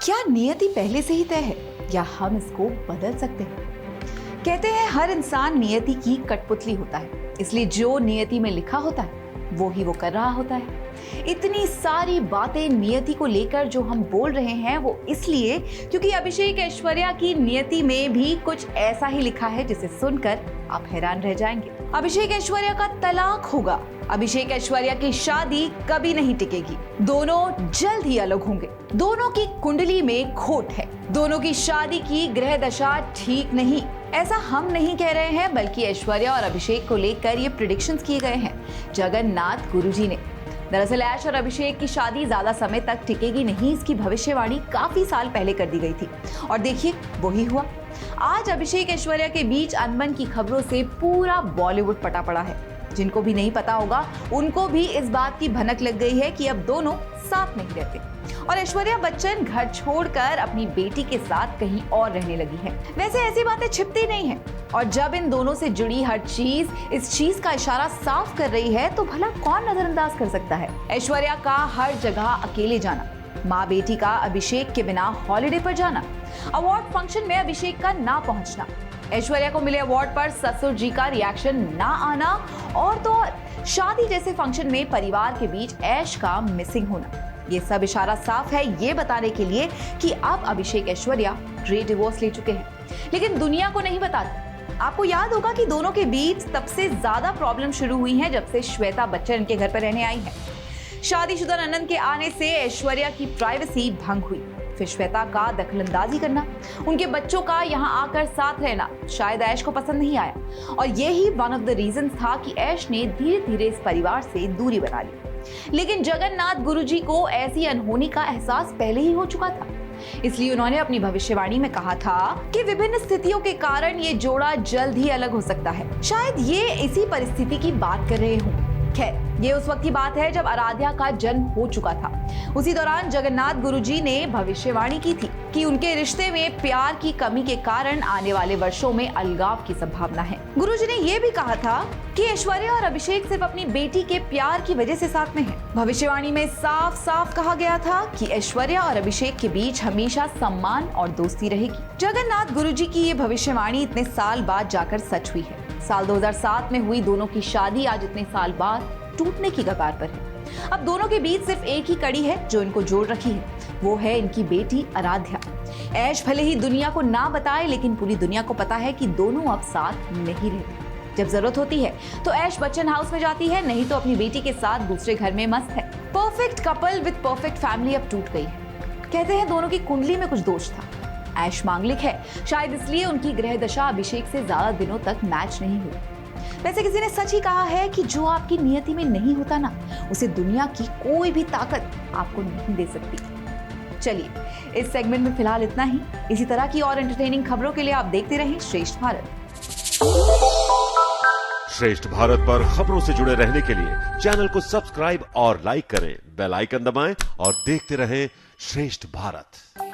क्या नियति पहले से ही तय है या हम इसको बदल सकते हैं? कहते हैं हर इंसान नियति की कठपुतली होता है, इसलिए जो नियति में लिखा होता है वो ही वो कर रहा होता है। इतनी सारी बातें नियति को लेकर जो हम बोल रहे हैं वो इसलिए क्योंकि अभिषेक ऐश्वर्या की नियति में भी कुछ ऐसा ही लिखा है जिसे सुनकर आप हैरान रह जाएंगे। अभिषेक ऐश्वर्या का तलाक होगा। अभिषेक ऐश्वर्या की शादी कभी नहीं टिकेगी। दोनों जल्द ही अलग होंगे। दोनों की कुंडली में खोट है। दोनों की शादी की ग्रह दशा ठीक नहीं। ऐसा हम नहीं कह रहे हैं, बल्कि ऐश्वर्या और अभिषेक को लेकर ये प्रेडिक्शंस किए गए हैं जगन्नाथ गुरुजी ने। दरअसल ऐश और अभिषेक की शादी ज्यादा समय तक टिकेगी नहीं, इसकी भविष्यवाणी काफी साल पहले कर दी गई थी और देखिए वही हुआ। आज अभिषेक ऐश्वर्या के बीच अनबन की खबरों से पूरा बॉलीवुड पटा पड़ा है। जिनको भी नहीं पता होगा उनको भी इस बात की भनक लग गई है कि अब दोनों साथ नहीं रहते और ऐश्वर्या बच्चन घर छोड़कर अपनी बेटी के साथ कहीं और रहने लगी है। वैसे ऐसी बातें छिपती नहीं है और जब इन दोनों से जुड़ी हर चीज इस चीज का इशारा साफ कर रही है तो भला कौन नजरअंदाज कर सकता है? ऐश्वर्या का हर जगह अकेले जाना, माँ बेटी का अभिषेक के बिना हॉलिडे पर जाना, अवार्ड फंक्शन में अभिषेक का ना पहुंचना, ऐश्वर्या को मिले अवार्ड पर ससुर जी का रिएक्शन ना आना और तो और शादी जैसे फंक्शन में परिवार के बीच ऐश का मिसिंग होना, ये सब इशारा साफ है ये बताने के लिए कि अब अभिषेक ऐश्वर्या ग्रे डिवोर्स ले चुके हैं। लेकिन दुनिया को नहीं बताते। आपको याद होगा कि दोनों के बीच तब से ज्यादा प्रॉब्लम शुरू हुई है जब से श्वेता बच्चन इनके घर पर रहने आई है। शादीशुदा ननद के आने से ऐश्वर्या की प्राइवेसी भंग हुई, फिर श्वेता का दखलंदाजी करना, उनके बच्चों का यहाँ आकर साथ रहना शायद ऐश को पसंद नहीं आया और यही वन ऑफ द रीजंस था कि ऐश ने धीरे धीरे इस परिवार से दूरी बना ली। लेकिन जगन्नाथ गुरुजी को ऐसी अनहोनी का एहसास पहले ही हो चुका था, इसलिए उन्होंने अपनी भविष्यवाणी में कहा था कि विभिन्न स्थितियों के कारण ये जोड़ा जल्द ही अलग हो सकता है। शायद ये इसी परिस्थिति की बात कर रहे हों। खैर, ये उस वक्त की बात है जब आराध्या का जन्म हो चुका था। उसी दौरान जगन्नाथ गुरुजी ने भविष्यवाणी की थी कि उनके रिश्ते में प्यार की कमी के कारण आने वाले वर्षों में अलगाव की संभावना है। गुरुजी ने यह भी कहा था कि ऐश्वर्या और अभिषेक सिर्फ अपनी बेटी के प्यार की वजह से साथ में हैं। भविष्यवाणी में साफ साफ कहा गया था कि ऐश्वर्या और अभिषेक के बीच हमेशा सम्मान और दोस्ती रहेगी। जगन्नाथ गुरुजी की ये भविष्यवाणी इतने साल बाद जाकर सच हुई है। साल 2007 में हुई दोनों की शादी आज इतने साल बाद टूटने की कगार पर है। अब दोनों के बीच सिर्फ एक ही कड़ी है जो इनको जोड़ रखी है, वो है इनकी बेटी आराध्या। ऐश भले ही दुनिया को ना बताए, लेकिन पूरी दुनिया को पता है कि दोनों अब साथ नहीं रहते। जब जरूरत होती है तो ऐश बच्चन हाउस में जाती है, नहीं तो अपनी बेटी के साथ दूसरे घर में मस्त है। Perfect couple with perfect family अब टूट गई है। कहते हैं दोनों की कुंडली में कुछ दोष था। ऐश मांगलिक है, शायद इसलिए उनकी ग्रह दशा अभिषेक से ज्यादा दिनों तक मैच नहीं हुई। वैसे किसी ने सच ही कहा है कि जो आपकी नियति में नहीं होता ना, उसे दुनिया की कोई भी ताकत आपको नहीं दे सकती। चलिए, इस सेगमेंट में फिलहाल इतना ही। इसी तरह की और एंटरटेनिंग खबरों के लिए आप देखते रहें श्रेष्ठ भारत। श्रेष्ठ भारत पर खबरों से जुड़े रहने के लिए चैनल को सब्सक्राइब और लाइक करें, बेल आइकन दबाएं और देखते रहें श्रेष्ठ भारत।